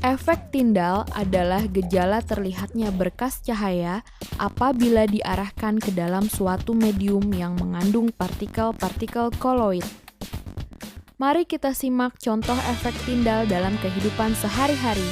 Efek tindal adalah gejala terlihatnya berkas cahaya apabila diarahkan ke dalam suatu medium yang mengandung partikel-partikel koloid. Mari kita simak contoh efek tindal dalam kehidupan sehari-hari.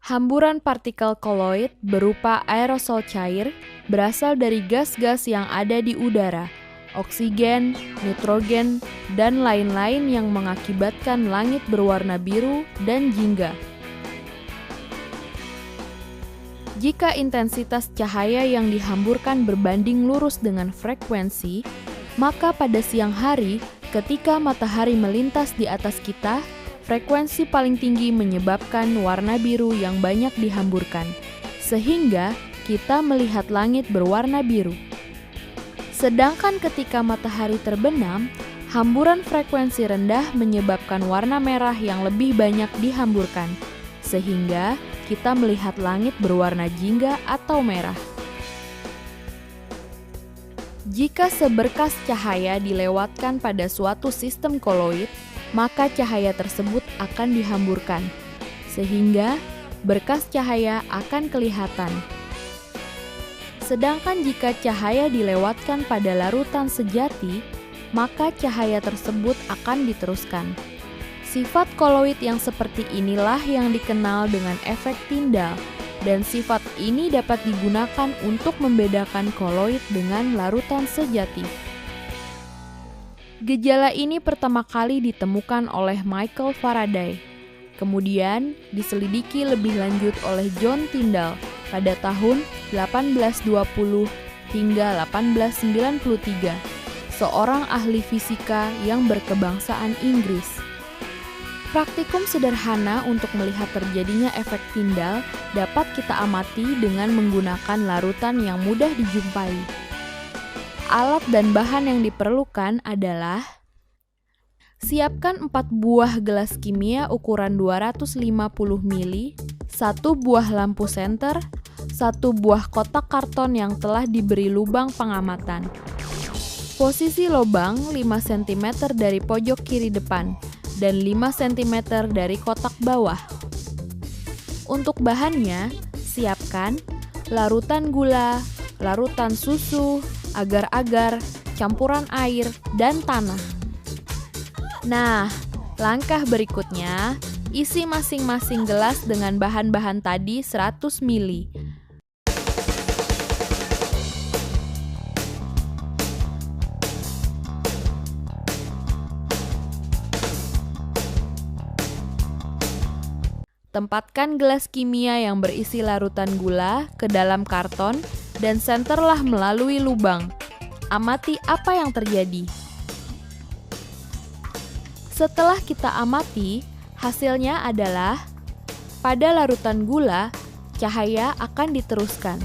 Hamburan partikel koloid berupa aerosol cair berasal dari gas-gas yang ada di udara, oksigen, nitrogen, dan lain-lain yang mengakibatkan langit berwarna biru dan jingga. Jika intensitas cahaya yang dihamburkan berbanding lurus dengan frekuensi, maka pada siang hari, ketika matahari melintas di atas kita, frekuensi paling tinggi menyebabkan warna biru yang banyak dihamburkan, sehingga kita melihat langit berwarna biru. Sedangkan ketika matahari terbenam, hamburan frekuensi rendah menyebabkan warna merah yang lebih banyak dihamburkan, sehingga kita melihat langit berwarna jingga atau merah. Jika seberkas cahaya dilewatkan pada suatu sistem koloid, maka cahaya tersebut akan dihamburkan, sehingga berkas cahaya akan kelihatan. Sedangkan jika cahaya dilewatkan pada larutan sejati, maka cahaya tersebut akan diteruskan. Sifat koloid yang seperti inilah yang dikenal dengan efek tindal, dan sifat ini dapat digunakan untuk membedakan koloid dengan larutan sejati. Gejala ini pertama kali ditemukan oleh Michael Faraday, kemudian diselidiki lebih lanjut oleh John Tyndall pada tahun 1820 hingga 1893, seorang ahli fisika yang berkebangsaan Inggris. Praktikum sederhana untuk melihat terjadinya efek tindal dapat kita amati dengan menggunakan larutan yang mudah dijumpai. Alat dan bahan yang diperlukan adalah: siapkan 4 buah gelas kimia ukuran 250 ml, 1 buah lampu senter, 1 buah kotak karton yang telah diberi lubang pengamatan. Posisi lubang 5 cm dari pojok kiri depan dan 5 cm dari kotak bawah. Untuk bahannya, siapkan larutan gula, larutan susu, agar-agar, campuran air, dan tanah. Nah, langkah berikutnya, isi masing-masing gelas dengan bahan-bahan tadi 100 ml. Tempatkan gelas kimia yang berisi larutan gula ke dalam karton dan senterlah melalui lubang. Amati apa yang terjadi. Setelah kita amati, hasilnya adalah pada larutan gula, cahaya akan diteruskan.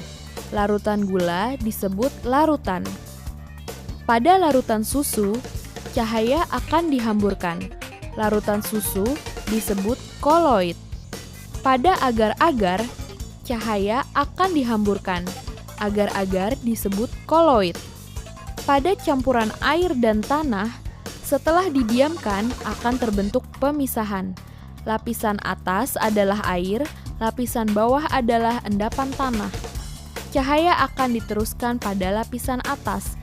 Larutan gula disebut larutan. Pada larutan susu, cahaya akan dihamburkan. Larutan susu disebut koloid. Pada agar-agar, cahaya akan dihamburkan. Agar-agar disebut koloid. Pada campuran air dan tanah, setelah didiamkan akan terbentuk pemisahan. Lapisan atas adalah air, lapisan bawah adalah endapan tanah. Cahaya akan diteruskan pada lapisan atas.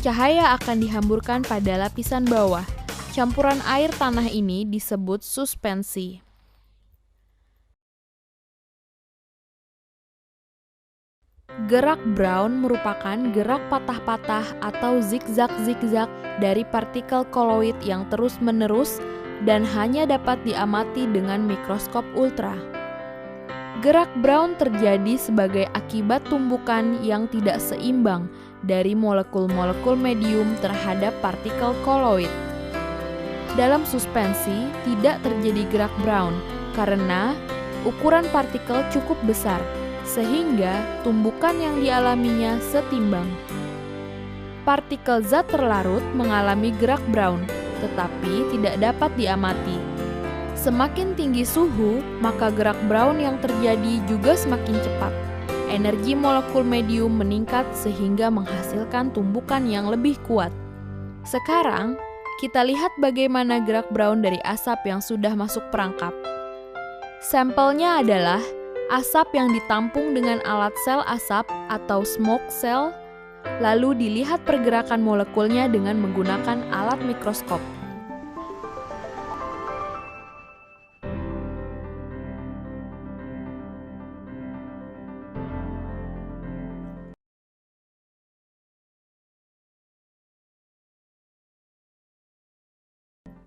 Cahaya akan dihamburkan pada lapisan bawah. Campuran air tanah ini disebut suspensi. Gerak Brown merupakan gerak patah-patah atau zigzag-zigzag dari partikel koloid yang terus-menerus dan hanya dapat diamati dengan mikroskop ultra. Gerak Brown terjadi sebagai akibat tumbukan yang tidak seimbang dari molekul-molekul medium terhadap partikel koloid. Dalam suspensi tidak terjadi gerak Brown karena ukuran partikel cukup besar, sehingga tumbukan yang dialaminya setimbang. Partikel zat terlarut mengalami gerak Brown, tetapi tidak dapat diamati. Semakin tinggi suhu, maka gerak Brown yang terjadi juga semakin cepat. Energi molekul medium meningkat sehingga menghasilkan tumbukan yang lebih kuat. Sekarang, kita lihat bagaimana gerak Brown dari asap yang sudah masuk perangkap. Sampelnya adalah asap yang ditampung dengan alat sel asap atau smoke cell, lalu dilihat pergerakan molekulnya dengan menggunakan alat mikroskop.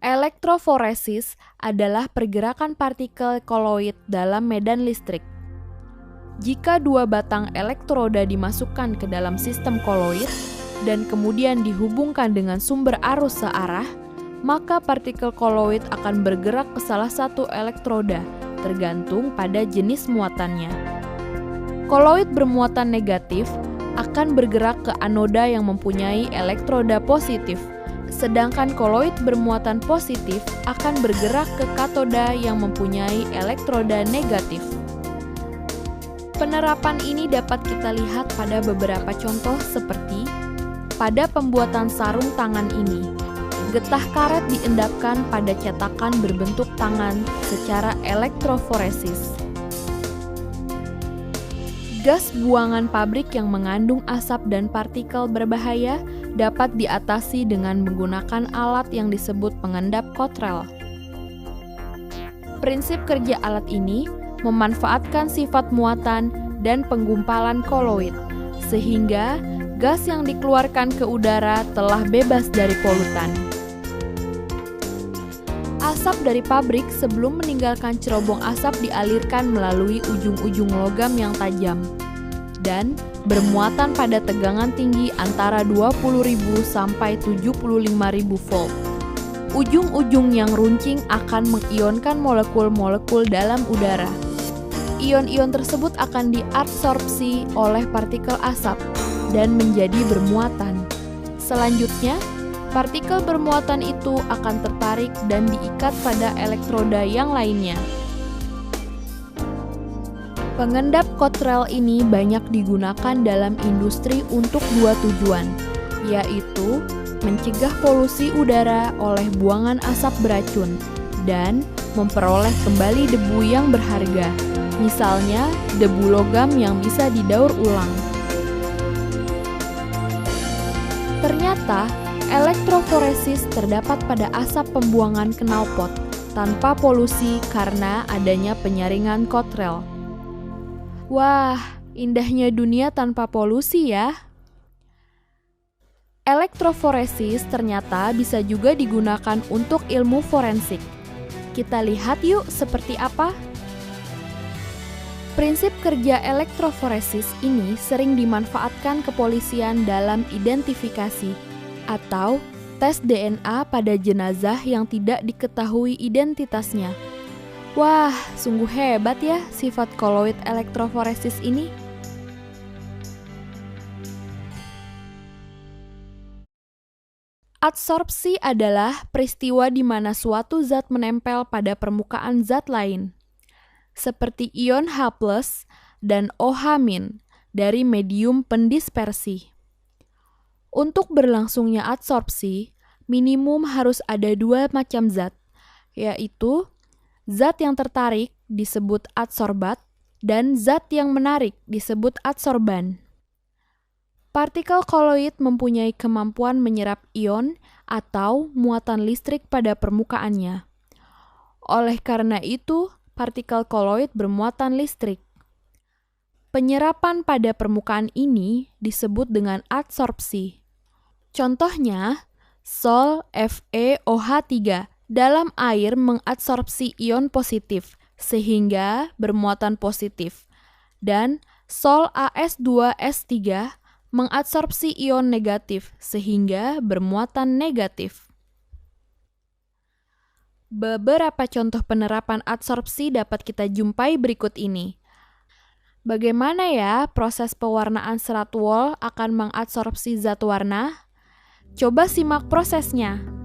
Elektroforesis adalah pergerakan partikel koloid dalam medan listrik. Jika dua batang elektroda dimasukkan ke dalam sistem koloid dan kemudian dihubungkan dengan sumber arus searah, maka partikel koloid akan bergerak ke salah satu elektroda, tergantung pada jenis muatannya. Koloid bermuatan negatif akan bergerak ke anoda yang mempunyai elektroda positif, sedangkan koloid bermuatan positif akan bergerak ke katoda yang mempunyai elektroda negatif. Penerapan ini dapat kita lihat pada beberapa contoh seperti pada pembuatan sarung tangan ini. Getah karet diendapkan pada cetakan berbentuk tangan secara elektroforesis. Gas buangan pabrik yang mengandung asap dan partikel berbahaya dapat diatasi dengan menggunakan alat yang disebut pengendap Cottrell. Prinsip kerja alat ini memanfaatkan sifat muatan dan penggumpalan koloid, sehingga gas yang dikeluarkan ke udara telah bebas dari polutan. Asap dari pabrik sebelum meninggalkan cerobong asap dialirkan melalui ujung-ujung logam yang tajam dan bermuatan pada tegangan tinggi antara 20.000 sampai 75.000 volt. Ujung-ujung yang runcing akan mengionkan molekul-molekul dalam udara. Ion-ion tersebut akan diabsorpsi oleh partikel asap dan menjadi bermuatan. Selanjutnya, partikel bermuatan itu akan tertarik dan diikat pada elektroda yang lainnya. Pengendap Cottrell ini banyak digunakan dalam industri untuk dua tujuan, yaitu mencegah polusi udara oleh buangan asap beracun dan memperoleh kembali debu yang berharga, misalnya debu logam yang bisa didaur ulang. Ternyata, elektroforesis terdapat pada asap pembuangan knalpot tanpa polusi karena adanya penyaringan Cottrell. Wah, indahnya dunia tanpa polusi ya. Elektroforesis ternyata bisa juga digunakan untuk ilmu forensik. Kita lihat yuk seperti apa. Prinsip kerja elektroforesis ini sering dimanfaatkan kepolisian dalam identifikasi atau tes DNA pada jenazah yang tidak diketahui identitasnya. Wah, sungguh hebat ya sifat koloid elektroforesis ini. Adsorpsi adalah peristiwa di mana suatu zat menempel pada permukaan zat lain, seperti ion H+ dan OH- dari medium pendispersi. Untuk berlangsungnya adsorpsi, minimum harus ada dua macam zat, yaitu zat yang tertarik disebut adsorbat dan zat yang menarik disebut adsorban. Partikel koloid mempunyai kemampuan menyerap ion atau muatan listrik pada permukaannya. Oleh karena itu, partikel koloid bermuatan listrik. Penyerapan pada permukaan ini disebut dengan adsorpsi. Contohnya, Sol FeOH3 dalam air mengadsorpsi ion positif sehingga bermuatan positif, dan Sol As2S3 mengadsorpsi ion negatif sehingga bermuatan negatif. Beberapa contoh penerapan adsorpsi dapat kita jumpai berikut ini. Bagaimana ya proses pewarnaan serat wol akan mengadsorpsi zat warna? Coba simak prosesnya.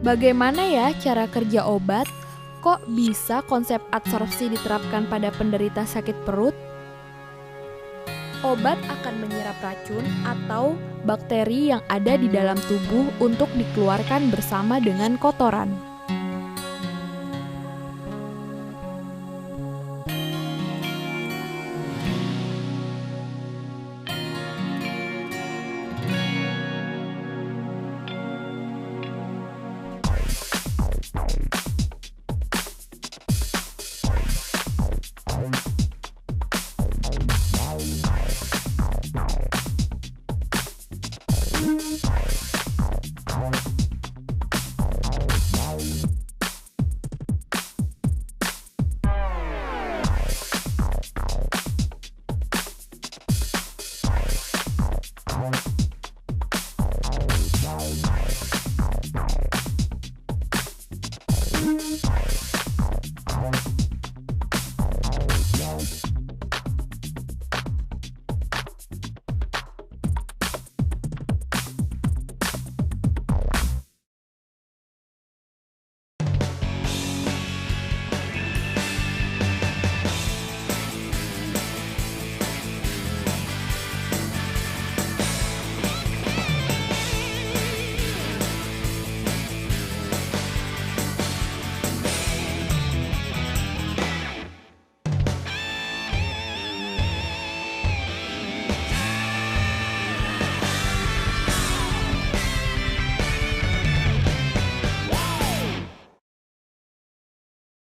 Bagaimana ya cara kerja obat? Kok bisa konsep adsorpsi diterapkan pada penderita sakit perut? Obat akan menyerap racun atau bakteri yang ada di dalam tubuh untuk dikeluarkan bersama dengan kotoran.